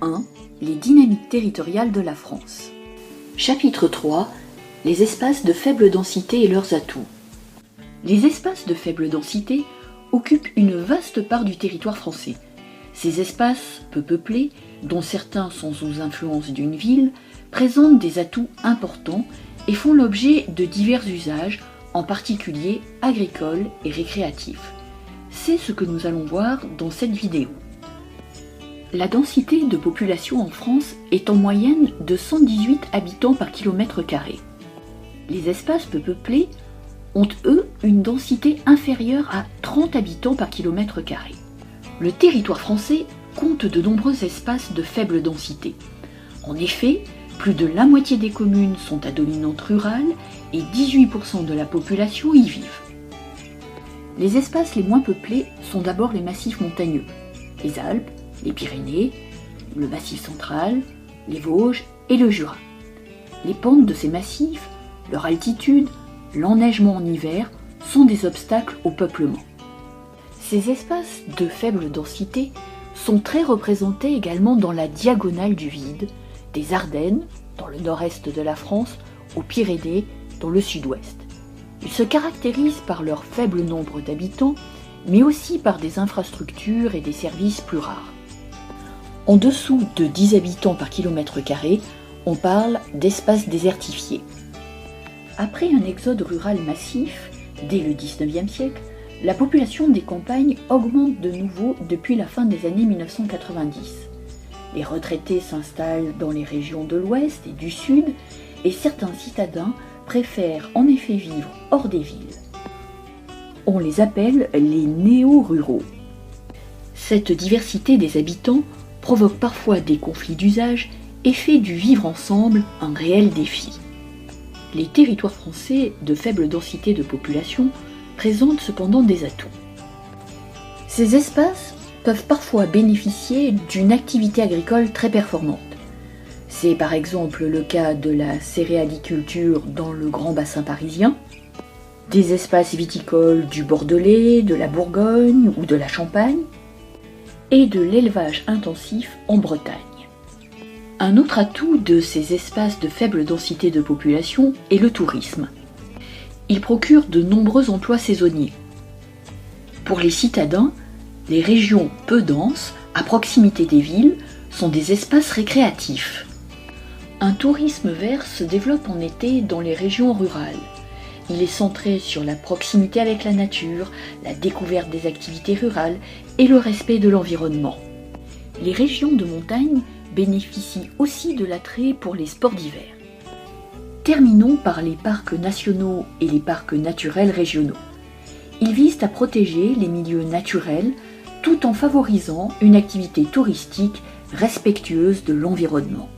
1. Les dynamiques territoriales de la France. Chapitre 3. Les espaces de faible densité et leurs atouts. Les espaces de faible densité occupent une vaste part du territoire français. Ces espaces peu peuplés, dont certains sont sous influence d'une ville, présentent des atouts importants et font l'objet de divers usages, en particulier agricoles et récréatifs. C'est ce que nous allons voir dans cette vidéo. La densité de population en France est en moyenne de 118 habitants par kilomètre carré. Les espaces peu peuplés ont, eux, une densité inférieure à 30 habitants par kilomètre carré. Le territoire français compte de nombreux espaces de faible densité. En effet, plus de la moitié des communes sont à dominante rurale et 18% de la population y vivent. Les espaces les moins peuplés sont d'abord les massifs montagneux, les Alpes, les Pyrénées, le Massif central, les Vosges et le Jura. Les pentes de ces massifs, leur altitude, l'enneigement en hiver sont des obstacles au peuplement. Ces espaces de faible densité sont très représentés également dans la diagonale du vide, des Ardennes, dans le nord-est de la France, aux Pyrénées, dans le sud-ouest. Ils se caractérisent par leur faible nombre d'habitants, mais aussi par des infrastructures et des services plus rares. En dessous de 10 habitants par kilomètre carré, on parle d'espaces désertifiés. Après un exode rural massif, dès le XIXe siècle, la population des campagnes augmente de nouveau depuis la fin des années 1990. Les retraités s'installent dans les régions de l'Ouest et du Sud, et certains citadins préfèrent en effet vivre hors des villes. On les appelle les néo-ruraux. Cette diversité des habitants provoque parfois des conflits d'usage et fait du vivre ensemble un réel défi. Les territoires français de faible densité de population présentent cependant des atouts. Ces espaces peuvent parfois bénéficier d'une activité agricole très performante. C'est par exemple le cas de la céréaliculture dans le grand bassin parisien, des espaces viticoles du Bordelais, de la Bourgogne ou de la Champagne, et de l'élevage intensif en Bretagne. Un autre atout de ces espaces de faible densité de population est le tourisme. Il procure de nombreux emplois saisonniers. Pour les citadins, les régions peu denses, à proximité des villes, sont des espaces récréatifs. Un tourisme vert se développe en été dans les régions rurales. Il est centré sur la proximité avec la nature, la découverte des activités rurales et le respect de l'environnement. Les régions de montagne bénéficient aussi de l'attrait pour les sports d'hiver. Terminons par les parcs nationaux et les parcs naturels régionaux. Ils visent à protéger les milieux naturels tout en favorisant une activité touristique respectueuse de l'environnement.